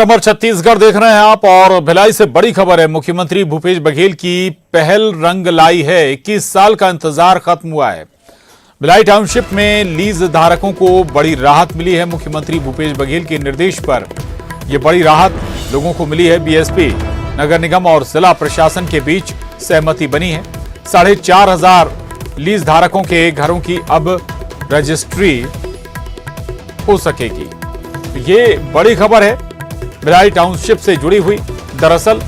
अमर छत्तीसगढ़ देख रहे हैं आप और भिलाई से बड़ी खबर है। मुख्यमंत्री भूपेश बघेल की पहल रंग लाई है। 21 साल का इंतजार खत्म हुआ है। भिलाई टाउनशिप में लीज धारकों को बड़ी राहत मिली है। मुख्यमंत्री भूपेश बघेल के निर्देश पर यह बड़ी राहत लोगों को मिली है। बीएसपी, नगर निगम और जिला प्रशासन के बीच सहमति बनी है। 4,500 लीज धारकों के घरों की अब रजिस्ट्री हो सकेगी। ये बड़ी खबर है भिलाई टाउनशिप से जुड़ी हुई। दरअसल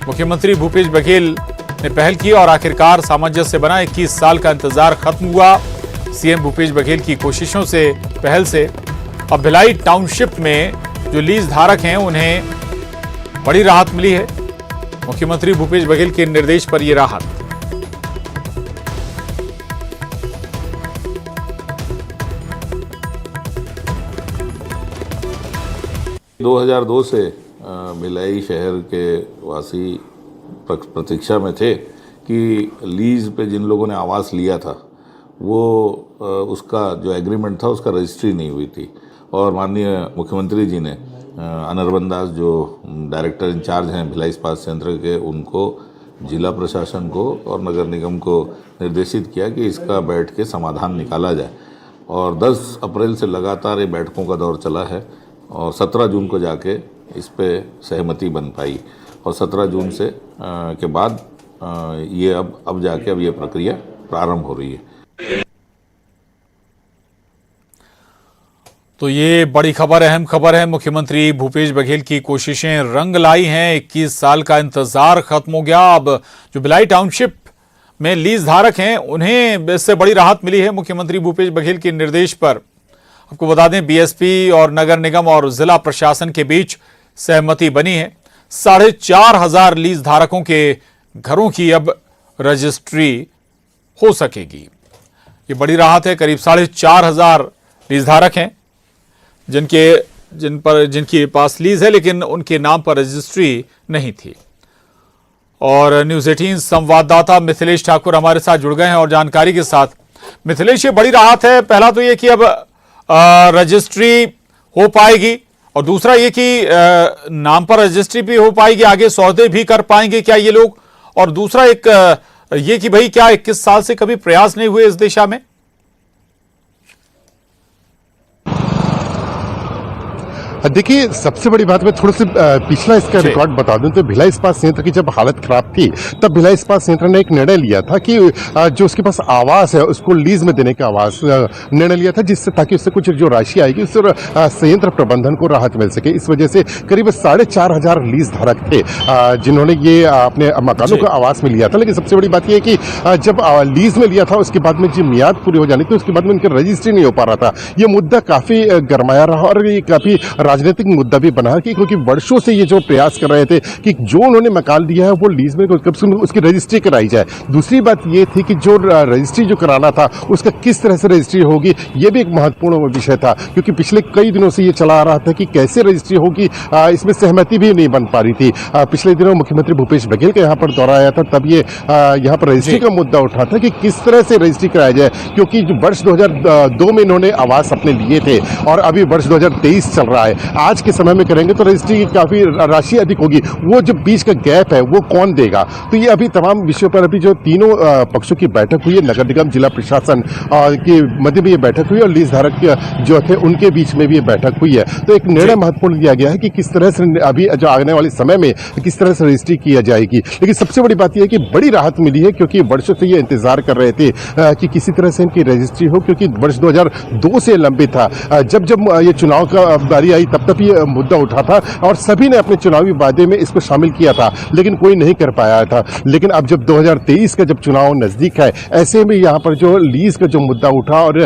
मुख्यमंत्री भूपेश बघेल ने पहल की और आखिरकार सामंजस्य बना। 21 साल का इंतजार खत्म हुआ। सीएम भूपेश बघेल की कोशिशों से, पहल से अब भिलाई टाउनशिप में जो लीज धारक हैं उन्हें बड़ी राहत मिली है। मुख्यमंत्री भूपेश बघेल के निर्देश पर यह राहत। दो 2002 से भिलाई शहर के वासी प्रतीक्षा में थे कि लीज पे जिन लोगों ने आवास लिया था वो उसका जो एग्रीमेंट था उसका रजिस्ट्री नहीं हुई थी। और माननीय मुख्यमंत्री जी ने अनिर्बन दास जो डायरेक्टर इंचार्ज हैं भिलाई इस्पात संयंत्र के, उनको, जिला प्रशासन को और नगर निगम को निर्देशित किया कि इसका बैठ के समाधान निकाला जाए। और 10 अप्रैल से लगातार ये बैठकों का दौर चला है और 17 जून को जाके इस पे सहमति बन पाई। और 17 जून से के बाद ये अब जाके ये प्रक्रिया प्रारंभ हो रही है। तो ये बड़ी खबर, अहम खबर है। मुख्यमंत्री भूपेश बघेल की कोशिशें रंग लाई हैं। 21 साल का इंतजार खत्म हो गया। अब जो भिलाई टाउनशिप में लीज धारक हैं उन्हें इससे बड़ी राहत मिली है मुख्यमंत्री भूपेश बघेल के निर्देश पर। आपको बता दें, बीएसपी और नगर निगम और जिला प्रशासन के बीच सहमति बनी है। 4,500 लीज धारकों के घरों की अब रजिस्ट्री हो सकेगी। ये बड़ी राहत है। करीब 4,500 लीज धारक हैं जिनके पास लीज है लेकिन उनके नाम पर रजिस्ट्री नहीं थी। और न्यूज़ 18 संवाददाता मिथिलेश ठाकुर हमारे साथ जुड़ गए हैं और जानकारी के साथ। मिथिलेश, ये बड़ी राहत है। पहला तो ये कि अब रजिस्ट्री हो पाएगी और दूसरा ये कि नाम पर रजिस्ट्री भी हो पाएगी, आगे सौदे भी कर पाएंगे क्या ये लोग? और दूसरा एक ये कि भाई क्या 21 साल से कभी प्रयास नहीं हुए इस दिशा में? देखिए, सबसे बड़ी बात, मैं थोड़ा सा पिछला इसका रिकॉर्ड बता दूं तो भिलाई इस्पात संयंत्र की जब हालत खराब थी तब भिलाई इस्पात संयंत्र ने एक निर्णय लिया था कि जो उसके पास आवास है उसको लीज में देने का आवास निर्णय लिया था, जिससे ताकि उससे कुछ जो राशि आएगी उससे संयंत्र प्रबंधन को राहत मिल सके। इस वजह से करीब 4,500 लीज धारक थे जिन्होंने ये अपने मकानों को आवास में लिया था। लेकिन सबसे बड़ी बात यह है कि जब लीज में लिया था उसके बाद में जो मियाद पूरी हो जानी थी उसके बाद में उनकी रजिस्ट्री नहीं हो पा रहा था। ये मुद्दा काफी गरमाया रहा और ये काफी राजनीतिक मुद्दा भी बना कि क्योंकि वर्षों से ये जो प्रयास कर रहे थे कि जो उन्होंने मकान दिया है वो लीज में उसकी रजिस्ट्री कराई जाए। दूसरी बात ये थी कि जो रजिस्ट्री जो कराना था उसका किस तरह से रजिस्ट्री होगी, ये भी एक महत्वपूर्ण विषय था क्योंकि पिछले कई दिनों से ये चला आ रहा था कि कैसे रजिस्ट्री होगी। इसमें सहमति भी नहीं बन पा रही थी। पिछले दिनों मुख्यमंत्री भूपेश बघेल का यहाँ पर दौरा आया था, तब ये यहाँ पर रजिस्ट्री का मुद्दा उठा था कि किस तरह से रजिस्ट्री कराया जाए, क्योंकि वर्ष 2002 में इन्होंने आवास अपने लिए थे और अभी वर्ष 2023 चल रहा है। आज के समय में करेंगे तो रजिस्ट्री की काफी राशि अधिक होगी। वो जो बीच का गैप है वो कौन देगा? तो ये अभी तमाम विषयों पर अभी जो तीनों पक्षों की बैठक हुई है, नगर निगम, जिला प्रशासन के मध्य में ये बैठक हुई और लीज धारक जो थे उनके बीच में भी ये बैठक हुई है। तो एक निर्णय महत्वपूर्ण लिया गया है कि किस तरह से अभी जो आने वाले समय में किस तरह से रजिस्ट्री किया जाएगी। लेकिन सबसे बड़ी बात यह है कि बड़ी राहत मिली है क्योंकि वर्षों से ये इंतजार कर रहे थे कि किसी तरह से इनकी रजिस्ट्री हो, क्योंकि वर्ष 2002 से लंबित था। जब ये चुनाव का बारी आई तब ये मुद्दा उठा था और सभी ने अपने चुनावी वादे में इसको शामिल किया था लेकिन कोई नहीं कर पाया था। लेकिन अब जब 2023 का जब चुनाव नजदीक है, ऐसे में यहाँ पर जो लीज का जो मुद्दा उठा और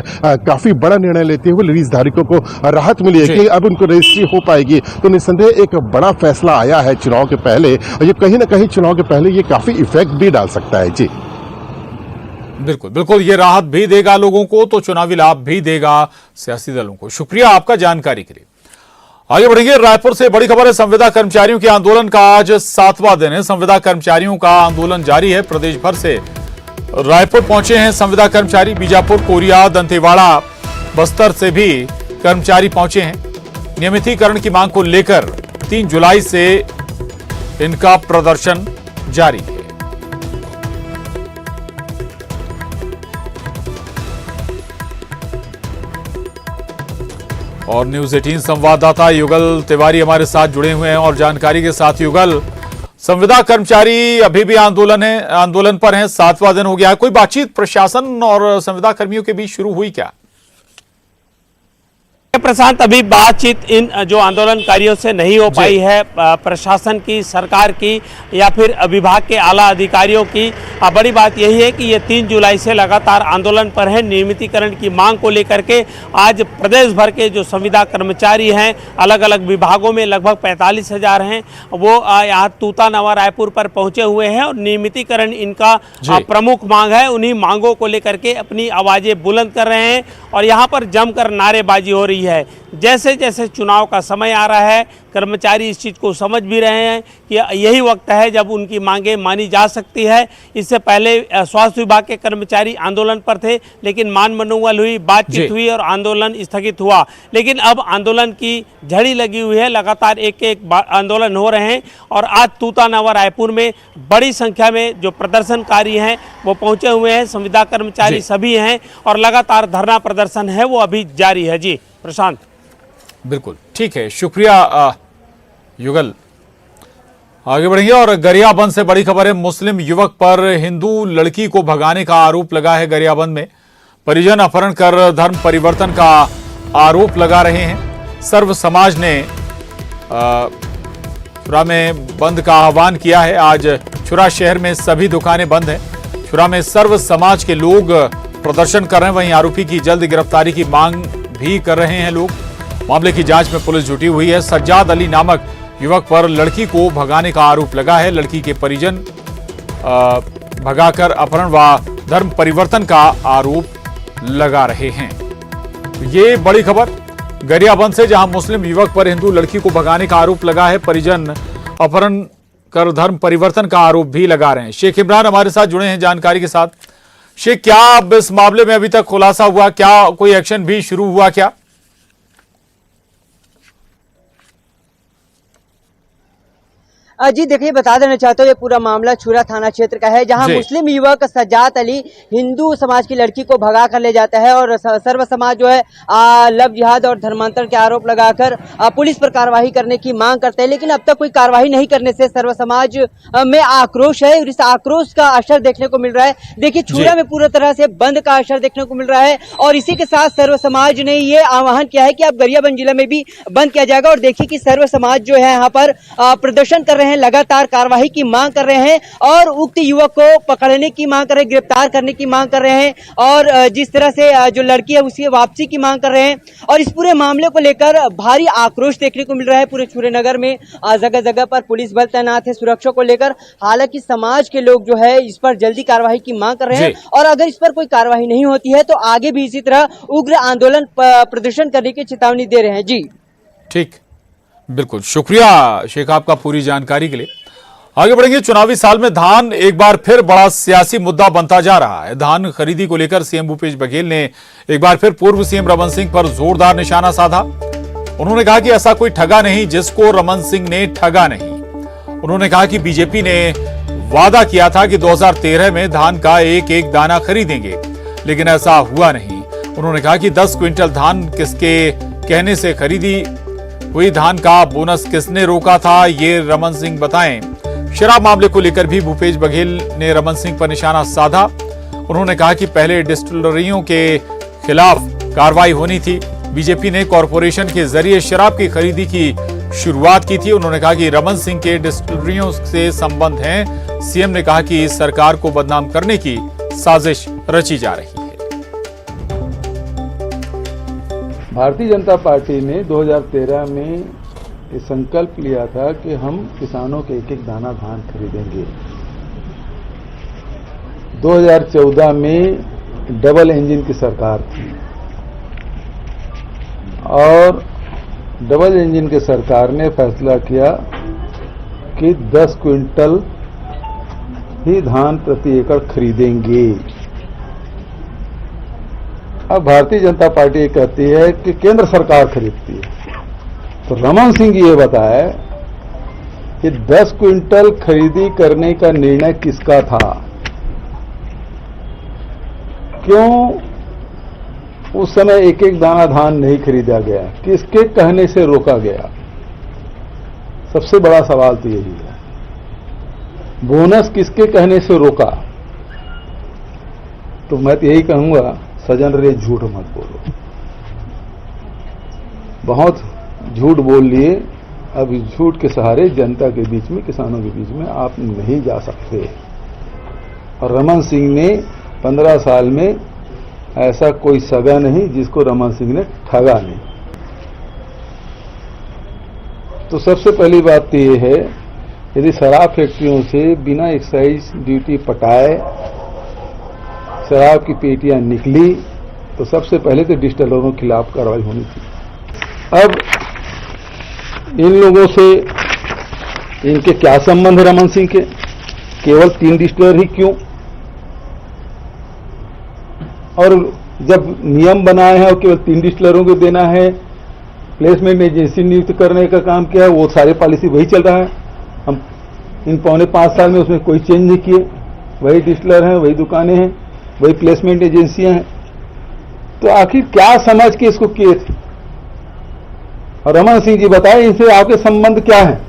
काफी बड़ा निर्णय लेते हुए लीज धारकों को राहत मिली है कि अब उनको रजिस्ट्री हो पाएगी। तो निस्संदेह एक बड़ा फैसला आया है चुनाव के पहले और ये कहीं ना कहीं चुनाव के पहले ये काफी इफेक्ट भी डाल सकता है। जी बिल्कुल बिल्कुल, ये राहत भी देगा लोगों को तो चुनावी लाभ भी देगा सियासी दलों को। शुक्रिया आपका जानकारी के लिए। आगे बढ़ेंगे। रायपुर से बड़ी खबर है। संविदा कर्मचारियों के आंदोलन का आज 7वां दिन है। संविदा कर्मचारियों का आंदोलन जारी है। प्रदेश भर से रायपुर पहुंचे हैं संविदा कर्मचारी। बीजापुर, कोरिया, दंतेवाड़ा, बस्तर से भी कर्मचारी पहुंचे हैं। नियमितीकरण की मांग को लेकर 3 जुलाई से इनका प्रदर्शन जारी है। और न्यूज 18 संवाददाता युगल तिवारी हमारे साथ जुड़े हुए हैं और जानकारी के साथ युगल, संविदा कर्मचारी अभी भी आंदोलन पर हैं, 7वां दिन हो गया है। कोई बातचीत प्रशासन और संविदा कर्मियों के बीच शुरू हुई क्या? प्रशांत, अभी बातचीत इन जो आंदोलनकारियों से नहीं हो पाई है। प्रशासन की, सरकार की या फिर विभाग के आला अधिकारियों की बड़ी बात यही है कि ये 3 जुलाई से लगातार आंदोलन पर है। नियमितीकरण की मांग को लेकर के आज प्रदेश भर के जो संविदा कर्मचारी हैं, अलग अलग विभागों में लगभग 45,000 हैं, वो यहाँ तूता नवा रायपुर पर पहुंचे हुए हैं और नियमितीकरण इनका प्रमुख मांग है। उन्हीं मांगों को लेकर के अपनी आवाज़ें बुलंद कर रहे हैं और यहाँ पर जमकर नारेबाजी हो रही है। जैसे जैसे चुनाव का समय आ रहा है, कर्मचारी इस चीज़ को समझ भी रहे हैं कि यही वक्त है जब उनकी मांगें मानी जा सकती है। इससे पहले स्वास्थ्य विभाग के कर्मचारी आंदोलन पर थे, लेकिन मान मनोवल हुई, बातचीत हुई और आंदोलन स्थगित हुआ। लेकिन अब आंदोलन की झड़ी लगी हुई है, लगातार एक एक आंदोलन हो रहे हैं और आज तूता नवा रायपुर में बड़ी संख्या में जो प्रदर्शनकारी हैं वो पहुंचे हुए हैं। संविदा कर्मचारी सभी हैं और लगातार धरना प्रदर्शन है वो अभी जारी है। जी प्रशांत। बिल्कुल ठीक है, शुक्रिया युगल। आगे बढ़ेंगे और गरियाबंद से बड़ी खबर है। मुस्लिम युवक पर हिंदू लड़की को भगाने का आरोप लगा है। गरियाबंद में परिजन अपहरण कर धर्म परिवर्तन का आरोप लगा रहे हैं। सर्व समाज ने छुरा में बंद का आह्वान किया है। आज छुरा शहर में सभी दुकानें बंद हैं। छुरा में सर्व समाज के लोग प्रदर्शन कर रहे हैं। वहीं आरोपी की जल्द गिरफ्तारी की मांग भी कर रहे हैं लोग। मामले की जांच में पुलिस जुटी हुई है। सज्जाद अली नामक युवक पर लड़की को भगाने का आरोप लगा है। लड़की के परिजन भगाकर अपहरण व धर्म परिवर्तन का आरोप लगा रहे हैं। ये बड़ी खबर गरियाबंद से, जहां मुस्लिम युवक पर हिंदू लड़की को भगाने का आरोप लगा है। परिजन अपहरण कर धर्म परिवर्तन का आरोप भी लगा रहे हैं। शेख इमरान हमारे साथ जुड़े हैं जानकारी के साथ। शेख, क्या अब इस मामले में अभी तक खुलासा हुआ? क्या कोई एक्शन भी शुरू हुआ क्या? जी देखिए, बता देना चाहता हूँ ये पूरा मामला छुरा थाना क्षेत्र का है, जहां मुस्लिम युवक सज्जाद अली हिंदू समाज की लड़की को भगा कर ले जाता है और सर्व समाज जो है लव जिहाद और धर्मांतरण के आरोप लगाकर पुलिस पर कार्रवाई करने की मांग करते हैं। लेकिन अब तक कोई कार्रवाई नहीं करने से सर्व समाज में आक्रोश है और इस आक्रोश का असर देखने को मिल रहा है। देखिए, छुरा में पूरी तरह से बंद का असर देखने को मिल रहा है और इसी के साथ सर्व समाज ने ये आह्वान किया है कि अब गरियाबंद जिला में भी बंद किया जाएगा। और देखिए कि सर्व समाज जो है यहाँ पर प्रदर्शन कर रहे हैं, लगातार कार्रवाई की मांग कर रहे हैं और उक्त युवक को पकड़ने की मांग कर रहे हैं, गिरफ्तार करने की मांग कर रहे हैं और जिस तरह से जो लड़की है उसकी वापसी की मांग कर रहे हैं। और इस पूरे मामले को लेकर भारी आक्रोश देखने को मिल रहा है। पूरे छुरे नगर में जगह जगह पर पुलिस बल तैनात है सुरक्षा को लेकर। हालांकि समाज के लोग जो है इस पर जल्दी कार्रवाई की मांग कर रहे हैं और अगर इस पर कोई कार्रवाई नहीं होती है तो आगे भी इसी तरह उग्र आंदोलन प्रदर्शन करने की चेतावनी दे रहे हैं। जी ठीक, बिल्कुल शुक्रिया शेख आपका पूरी जानकारी के लिए। आगे बढ़ेंगे। चुनावी साल में धान एक बार फिर बड़ा सियासी मुद्दा बनता जा रहा है। धान खरीदी को लेकर सीएम भूपेश बघेल ने एक बार फिर पूर्व सीएम रमन सिंह पर जोरदार निशाना साधा। उन्होंने कहा कि ऐसा कोई ठगा नहीं जिसको रमन सिंह ने ठगा नहीं। उन्होंने कहा कि बीजेपी ने वादा किया था कि 2013 में धान का एक एक दाना खरीदेंगे, लेकिन ऐसा हुआ नहीं। उन्होंने कहा कि 10 क्विंटल धान किसके कहने से खरीदी हुई, धान का बोनस किसने रोका था, ये रमन सिंह बताएं। शराब मामले को लेकर भी भूपेश बघेल ने रमन सिंह पर निशाना साधा। उन्होंने कहा कि पहले डिस्टिलरियों के खिलाफ कार्रवाई होनी थी। बीजेपी ने कॉरपोरेशन के जरिए शराब की खरीदी की शुरुआत की थी। उन्होंने कहा कि रमन सिंह के डिस्टिलरियों से संबंध हैं। सीएम ने कहा कि सरकार को बदनाम करने की साजिश रची जा रही है। भारतीय जनता पार्टी ने 2013 में ये संकल्प लिया था कि हम किसानों के एक एक दाना धान खरीदेंगे। 2014 में डबल इंजन की सरकार थी और डबल इंजन की सरकार ने फैसला किया कि 10 क्विंटल ही धान प्रति एकड़ खरीदेंगे। अब भारतीय जनता पार्टी कहती है कि केंद्र सरकार खरीदती है। तो रमन सिंह ये बताए कि 10 क्विंटल खरीदी करने का निर्णय किसका था, क्यों उस समय एक एक दाना धान नहीं खरीदा गया, किसके कहने से रोका गया। सबसे बड़ा सवाल तो यही है। बोनस किसके कहने से रोका। तो मैं तो यही कहूंगा, सजन रे झूठ मत बोलो, बहुत झूठ बोल लिए। अब इस झूठ के सहारे जनता के बीच में, किसानों के बीच में आप नहीं जा सकते। और रमन सिंह ने 15 साल में ऐसा कोई सगा नहीं जिसको रमन सिंह ने ठगा नहीं। तो सबसे पहली बात तो ये है, यदि शराब फैक्ट्रियों से बिना एक्साइज ड्यूटी पटाए शराब की पेटियां निकली, तो सबसे पहले तो डिस्टिलरों के खिलाफ कार्रवाई होनी थी। अब इन लोगों से इनके क्या संबंध है रमन सिंह के, केवल 3 डिस्टिलर ही क्यों। और जब नियम बनाए हैं और केवल 3 डिस्टिलरों को देना है, प्लेसमेंट एजेंसी नियुक्त करने का काम किया है, वो सारे पॉलिसी वही चल रहा है। हम इन 4.25 साल में उसमें कोई चेंज नहीं किए, वही डिस्टिलर हैं, वही दुकानें हैं, वही प्लेसमेंट एजेंसियां हैं। तो आखिर क्या समझ के इसको किए थे। और रमन सिंह जी बताएं, इनसे आपके संबंध क्या है।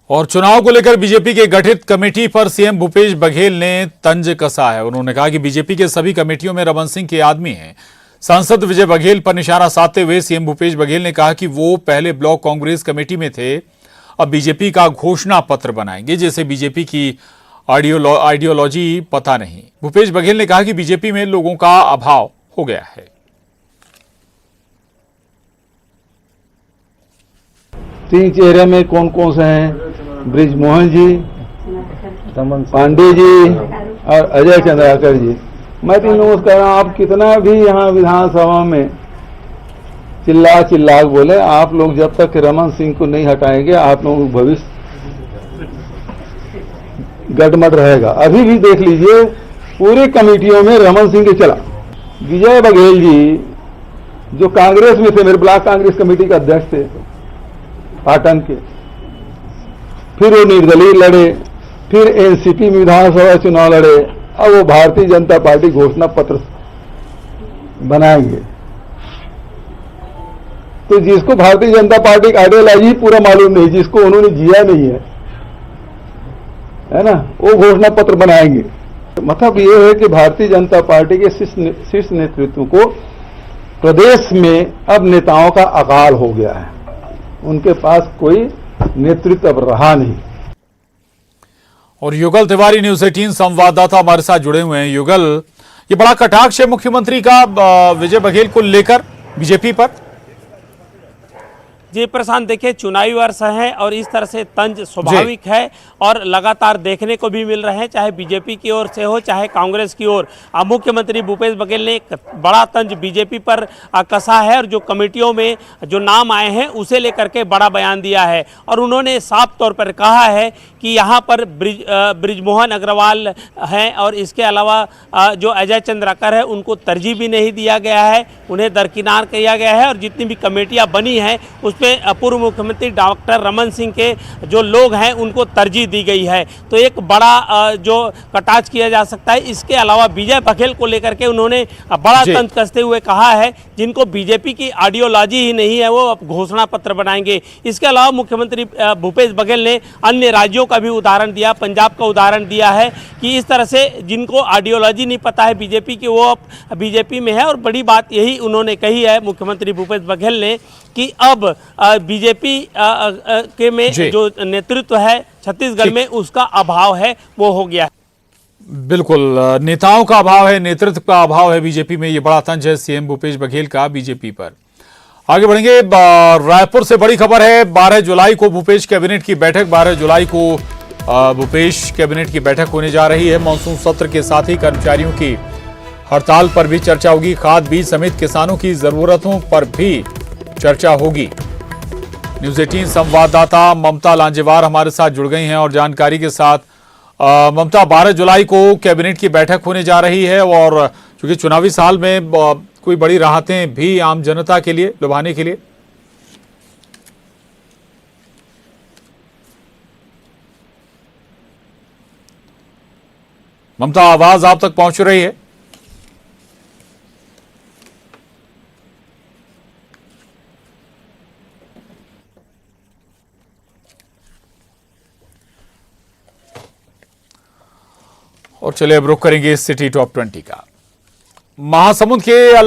और चुनाव को लेकर बीजेपी के गठित कमेटी पर सीएम भूपेश बघेल ने तंज कसा है। उन्होंने कहा कि बीजेपी के सभी कमेटियों में रमन सिंह के आदमी हैं। सांसद विजय बघेल पर निशाना साधते हुए सीएम भूपेश बघेल ने कहा कि वो पहले ब्लॉक कांग्रेस कमेटी में थे, अब बीजेपी का घोषणा पत्र बनाएंगे, जैसे बीजेपी की आइडियोलॉजी पता नहीं। भूपेश बघेल ने कहा कि बीजेपी में लोगों का अभाव हो गया है। तीन चेहरे में कौन कौन से हैं? ब्रिजमोहन जी, पांडे जी और अजय चंद्राकर जी। मैं तो इन लोगों से कह रहा हूं, आप कितना भी यहाँ विधानसभा में चिल्ला चिल्ला बोले, आप लोग जब तक रमन सिंह को नहीं हटाएंगे, आप लोगों का भविष्य गडमड रहेगा। अभी भी देख लीजिए, पूरी कमेटियों में रमन सिंह के चला। विजय बघेल जी जो कांग्रेस में थे, मेरे ब्लॉक कांग्रेस कमेटी का अध्यक्ष थे पाटन के, फिर वो निर्दलीय लड़े, फिर एनसीपी में विधानसभा चुनाव लड़े, अब वो भारतीय जनता पार्टी घोषणा पत्र बनाएंगे। तो जिसको भारतीय जनता पार्टी का आइडियोलॉजी पूरा मालूम नहीं, जिसको उन्होंने जिया नहीं है ना, वो घोषणा पत्र बनाएंगे। मतलब ये है कि भारतीय जनता पार्टी के शीर्ष नेतृत्व को प्रदेश में अब नेताओं का अकाल हो गया है, उनके पास कोई नेतृत्व अब रहा नहीं। और युगल तिवारी न्यूज़ 18 संवाददाता हमारे साथ जुड़े हुए हैं। युगल, ये बड़ा कटाक्ष है मुख्यमंत्री का विजय बघेल को लेकर बीजेपी पर। जी प्रशांत, देखिए चुनावी वर्ष है और इस तरह से तंज स्वाभाविक है और लगातार देखने को भी मिल रहे हैं, चाहे बीजेपी की ओर से हो चाहे कांग्रेस की ओर। मुख्यमंत्री भूपेश बघेल ने एक बड़ा तंज बीजेपी पर कसा है और जो कमेटियों में जो नाम आए हैं उसे लेकर के बड़ा बयान दिया है। और उन्होंने साफ तौर पर कहा है कि यहाँ पर ब्रिजमोहन अग्रवाल हैं और इसके अलावा जो अजय चंद्राकर है उनको तरजीह भी नहीं दिया गया है, उन्हें दरकिनार किया गया है। और जितनी भी कमेटियाँ बनी हैं उसमें पूर्व मुख्यमंत्री डॉक्टर रमन सिंह के जो लोग हैं उनको तरजीह दी गई है। तो एक बड़ा जो कटाक्ष किया जा सकता है। इसके अलावा विजय बघेल को लेकर के उन्होंने बड़ा तंज कसते हुए कहा है, जिनको बीजेपी की आइडियोलॉजी ही नहीं है वो घोषणा पत्र बनाएंगे। इसके अलावा मुख्यमंत्री भूपेश बघेल ने अन्य राज्यों का भी उदाहरण दिया, पंजाब का उदाहरण दिया है कि इस तरह से जिनको आइडियोलॉजी नहीं पता है बीजेपी की, वो अब बीजेपी में है। और बड़ी बात यही उन्होंने कही है मुख्यमंत्री भूपेश बघेल ने कि अब बीजेपी के में जो नेतृत्व है छत्तीसगढ़ में उसका अभाव है, वो हो गया है। बिल्कुल, नेताओं का अभाव है, नेतृत्व का अभाव है बीजेपी में। ये बड़ा तंज है सीएम भूपेश बघेल का बीजेपी पर। आगे बढ़ेंगे। रायपुर से बड़ी खबर है, 12 जुलाई को भूपेश कैबिनेट की बैठक, 12 जुलाई को भूपेश कैबिनेट की बैठक होने जा रही है। मानसून सत्र के साथ ही कर्मचारियों की हड़ताल पर भी चर्चा होगी, खाद बीज समेत किसानों की जरूरतों पर भी चर्चा होगी। न्यूज़ 18 संवाददाता ममता लांजेवार हमारे साथ जुड़ गई हैं और जानकारी के साथ। ममता, 12 जुलाई को कैबिनेट की बैठक होने जा रही है और चूंकि चुनावी साल में कोई बड़ी राहतें भी आम जनता के लिए लुभाने के लिए। ममता, आवाज आप तक पहुंच रही है? और चलिए अब रुक करेंगे सिटी टॉप 20 का। महासमुंद के